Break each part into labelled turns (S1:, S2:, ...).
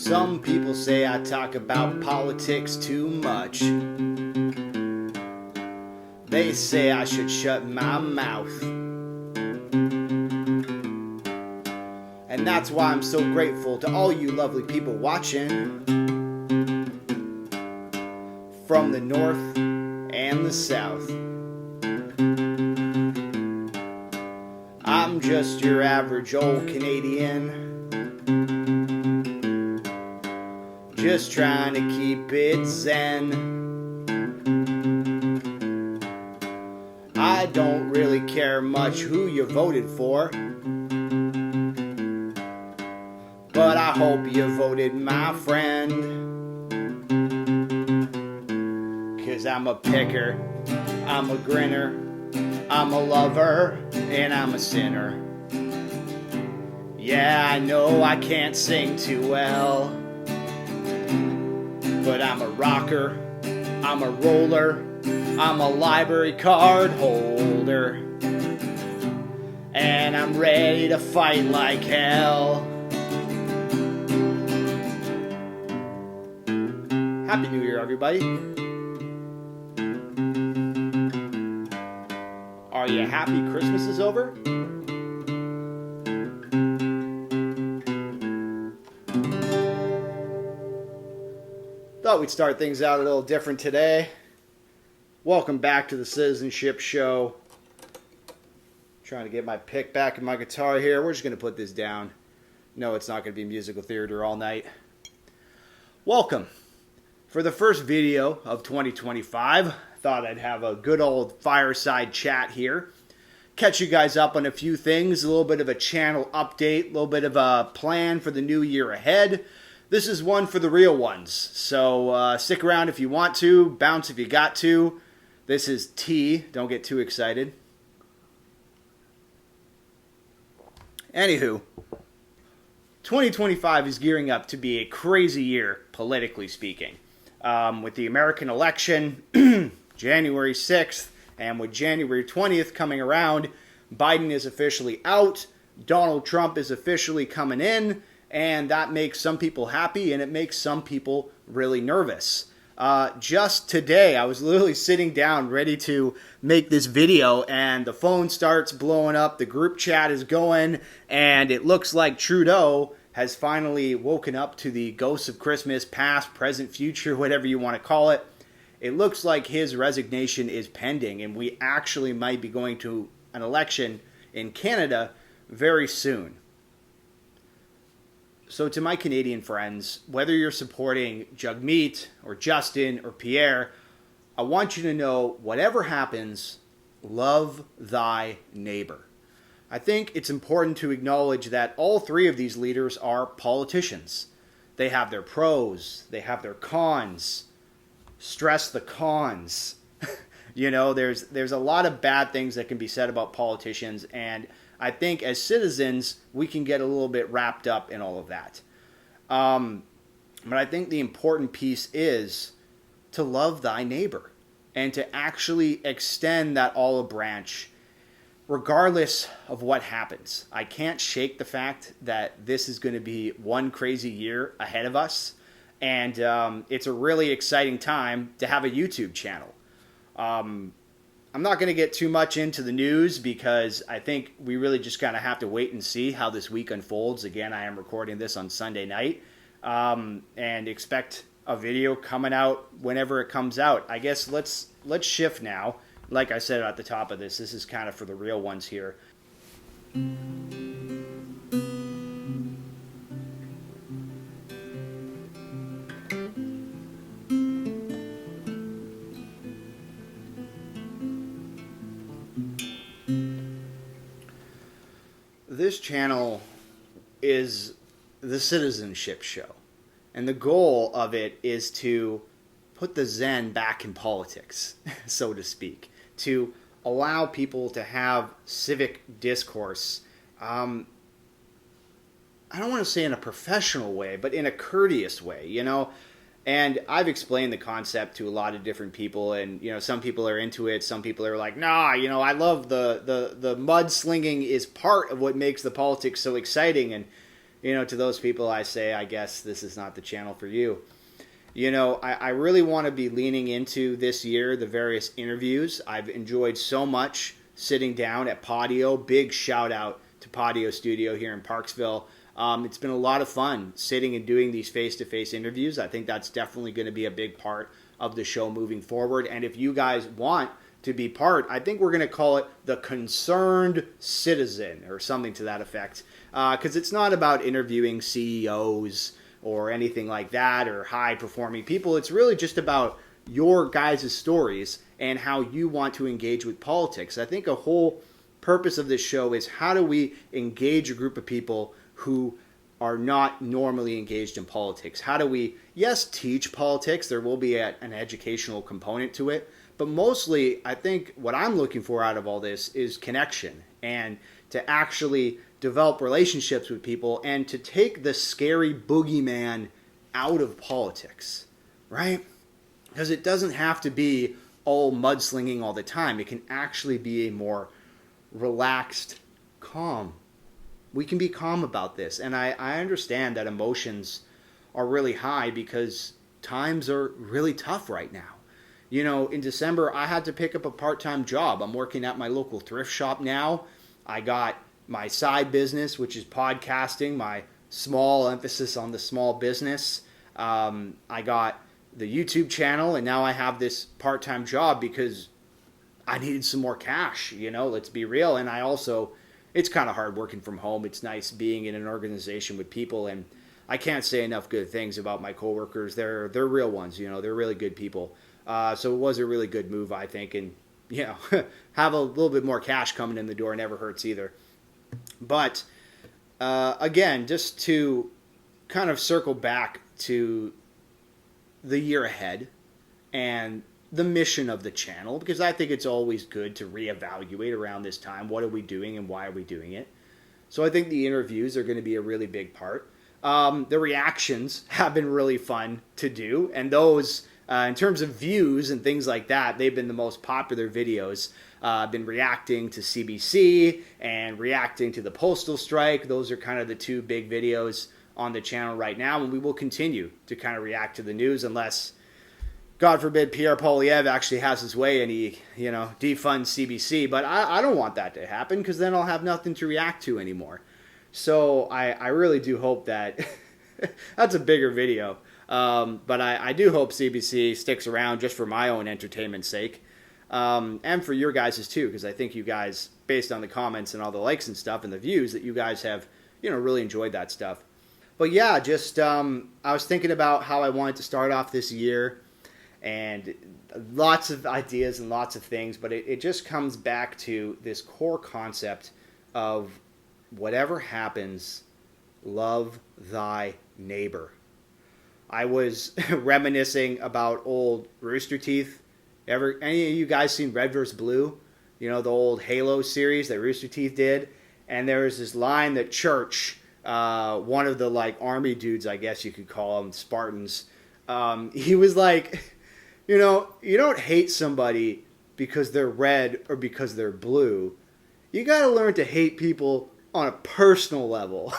S1: Some people say I talk about politics too much. They say I should shut my mouth. And that's why I'm so grateful to all you lovely people watching from the north and the south. I'm just your average old Canadian, just trying to keep it zen. I don't really care much who you voted for, but I hope you voted my friend. 'Cause I'm a picker, I'm a grinner, I'm a lover, and I'm a sinner. Yeah, I know I can't sing too well, but I'm a rocker, I'm a roller, I'm a library card holder, and I'm ready to fight like hell. Happy New Year, everybody. Are you happy Christmas is over? Thought we'd start things out a little different today. Welcome back to the Citi-Zen-Ship show. Trying to get my pick back in my guitar here. We're just going to put this down. No, it's not going to be musical theater all night. Welcome. For the first video of 2025, thought I'd have a good old fireside chat here. Catch you guys up on a few things, a little bit of a channel update, a little bit of a plan for the new year ahead. This is one for the real ones, so stick around if you want to, bounce if you got to. This is tea, don't get too excited. Anywho, 2025 is gearing up to be a crazy year, politically speaking. With the American election, January 6th, and with January 20th coming around, Biden is officially out, Donald Trump is officially coming in, and that makes some people happy, and it makes some people really nervous. Just today, I was literally sitting down ready to make this video, and the phone starts blowing up, the group chat is going, and it looks like Trudeau has finally woken up to the ghosts of Christmas, past, present, future, whatever you want to call it. It looks like his resignation is pending, and we actually might be going to an election in Canada very soon. So to my Canadian friends, whether you're supporting Jagmeet or Justin or Pierre, I want you to know, whatever happens, love thy neighbor. I think it's important to acknowledge that all three of these leaders are politicians. They have their pros, they have their cons. Stress the cons. You know, there's a lot of bad things that can be said about politicians, and I think as citizens, we can get a little bit wrapped up in all of that. But I think the important piece is to love thy neighbor and to actually extend that olive branch regardless of what happens. I can't shake the fact that this is going to be one crazy year ahead of us, and it's a really exciting time to have a YouTube channel. I'm not going to get too much into the news because I think we really just kind of have to wait and see how this week unfolds. Again, I am recording this on Sunday night, and expect a video coming out whenever it comes out. I guess let's shift now. Like I said at the top of this is kind of for the real ones here. This channel is the Citi-Zen-Ship show, and the goal of it is to put the Zen back in politics, so to speak, to allow people to have civic discourse. I don't want to say in a professional way, but in a courteous way, you know. And I've explained the concept to a lot of different people, and you know, some people are into it. Some people are like, nah, you know, I love the mudslinging is part of what makes the politics so exciting. And to those people I say, I guess this is not the channel for you. I really want to be leaning into this year the various interviews. I've enjoyed so much sitting down at Podio. Big shout out to Podio Studio here in Parksville. It's been a lot of fun sitting and doing these face-to-face interviews. I think that's definitely going to be a big part of the show moving forward. And if you guys want to be part, I think we're going to call it the Concerned Citizen or something to that effect. Because it's not about interviewing CEOs or anything like that or high-performing people. It's really just about your guys' stories and how you want to engage with politics. I think a whole purpose of this show is how do we engage a group of people who are not normally engaged in politics? How do we, yes, teach politics? There will be an educational component to it. But mostly, I think what I'm looking for out of all this is connection and to actually develop relationships with people and to take the scary boogeyman out of politics, right? Because it doesn't have to be all mudslinging all the time. It can actually be a more relaxed, calm. We can be calm about this. And I understand that emotions are really high because times are really tough right now. In December, I had to pick up a part-time job. I'm working at my local thrift shop now. I got my side business, which is podcasting, my small emphasis on the small business. I got the YouTube channel, and now I have this part-time job because I needed some more cash, let's be real. And it's kind of hard working from home. It's nice being in an organization with people, and I can't say enough good things about my coworkers. They're real ones, they're really good people. So it was a really good move, I think, and have a little bit more cash coming in the door never hurts either. But again, just to kind of circle back to the year ahead and the mission of the channel, because I think it's always good to reevaluate around this time. What are we doing and why are we doing it? So I think the interviews are going to be a really big part. The reactions have been really fun to do, and those, in terms of views and things like that, they've been the most popular videos. I've been reacting to CBC and reacting to the postal strike. Those are kind of the two big videos on the channel right now, and we will continue to kind of react to the news unless, God forbid, Pierre Poilievre actually has his way and he, defunds CBC. But I don't want that to happen because then I'll have nothing to react to anymore. So I really do hope that that's a bigger video. But I do hope CBC sticks around just for my own entertainment's sake. And for your guys' too, because I think you guys, based on the comments and all the likes and stuff and the views, that you guys have, really enjoyed that stuff. But yeah, just I was thinking about how I wanted to start off this year and lots of ideas and lots of things, but it just comes back to this core concept of whatever happens, love thy neighbor. I was reminiscing about old Rooster Teeth. Any of you guys seen Red vs. Blue? The old Halo series that Rooster Teeth did? And there was this line that Church, one of the army dudes, I guess you could call them, Spartans, he was like, you don't hate somebody because they're red or because they're blue. You got to learn to hate people on a personal level.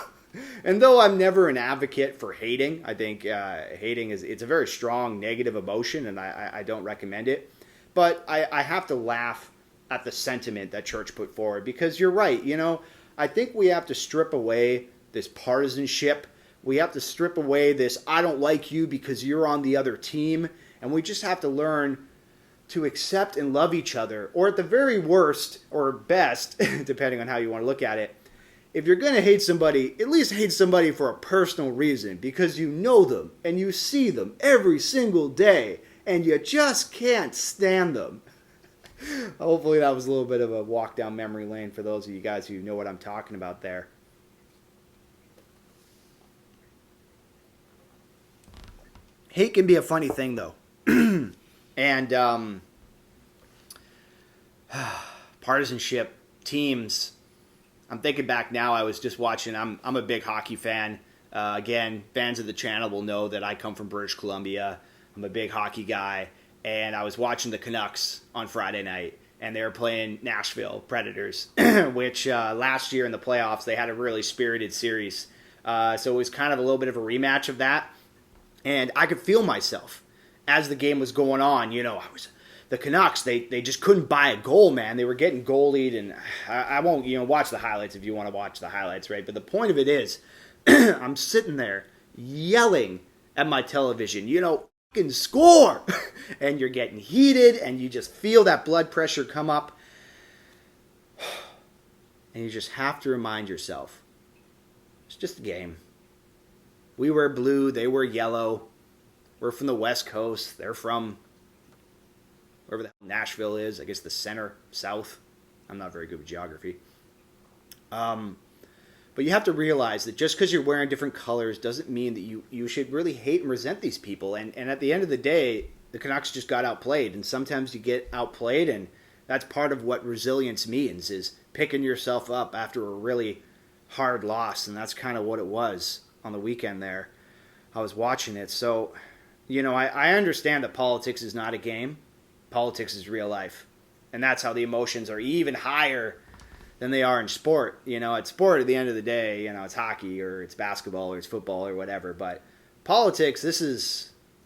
S1: And though I'm never an advocate for hating, I think hating it's a very strong negative emotion, and I don't recommend it. But I have to laugh at the sentiment that Church put forward, because you're right. I think we have to strip away this partisanship. We have to strip away this I don't like you because you're on the other team. And we just have to learn to accept and love each other. Or at the very worst, or best, depending on how you want to look at it, if you're going to hate somebody, at least hate somebody for a personal reason, because you know them and you see them every single day and you just can't stand them. Hopefully that was a little bit of a walk down memory lane for those of you guys who know what I'm talking about there. Hate can be a funny thing, though. And partisanship, teams. I'm thinking back now, I was just watching, I'm a big hockey fan. Again, fans of the channel will know that I come from British Columbia. I'm a big hockey guy. And I was watching the Canucks on Friday night, and they were playing Nashville Predators, which last year in the playoffs, they had a really spirited series So it was kind of a little bit of a rematch of that. And I could feel myself as the game was going on. The Canucks, they just couldn't buy a goal, man. They were getting goalied, and I won't, watch the highlights if you want to watch the highlights, right? But the point of it is, I'm sitting there yelling at my television, fucking score! And you're getting heated, and you just feel that blood pressure come up. And you just have to remind yourself, it's just a game. We wear blue, they wear yellow. We're from the West Coast. They're from wherever the hell Nashville is. I guess the center, south. I'm not very good with geography. But you have to realize that just because you're wearing different colors doesn't mean that you should really hate and resent these people. And at the end of the day, the Canucks just got outplayed. And sometimes you get outplayed, and that's part of what resilience means, is picking yourself up after a really hard loss. And that's kind of what it was on the weekend there. I was watching it. So, I understand that politics is not a game. Politics is real life. And that's how the emotions are even higher than they are in sport. At sport, at the end of the day, it's hockey or it's basketball or it's football or whatever. But politics,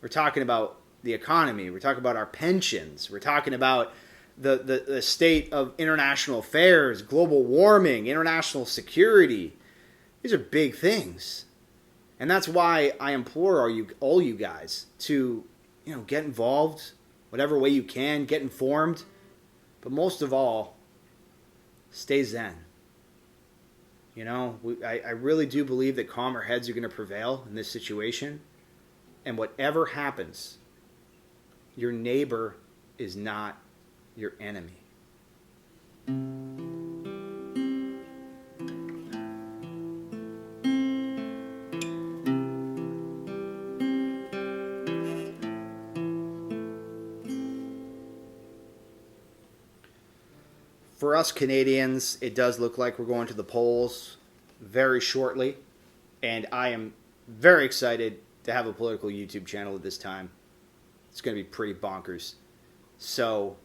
S1: we're talking about the economy. We're talking about our pensions. We're talking about the state of international affairs, global warming, international security. These are big things. And that's why I implore all you guys to, get involved, whatever way you can, get informed. But most of all, stay zen. I really do believe that calmer heads are going to prevail in this situation. And whatever happens, your neighbor is not your enemy. For us Canadians, it does look like we're going to the polls very shortly, and I am very excited to have a political YouTube channel at this time. It's going to be pretty bonkers. So,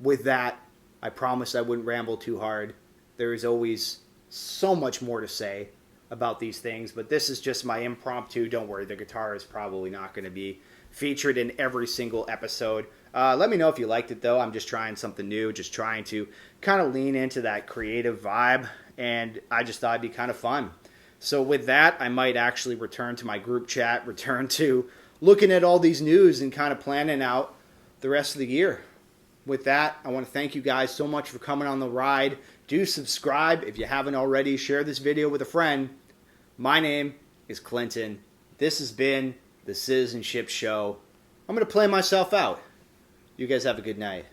S1: with that, I promised I wouldn't ramble too hard. There is always so much more to say about these things, but this is just my impromptu. Don't worry, the guitar is probably not going to be featured in every single episode. Let me know if you liked it, though. I'm just trying something new, just trying to kind of lean into that creative vibe, and I just thought it'd be kind of fun. So with that, I might actually return to my group chat, return to looking at all these news and kind of planning out the rest of the year. With that, I want to thank you guys so much for coming on the ride. Do subscribe if you haven't already. Share this video with a friend. My name is Clinton. This has been the Citi-Zen-Ship Show. I'm going to play myself out. You guys have a good night.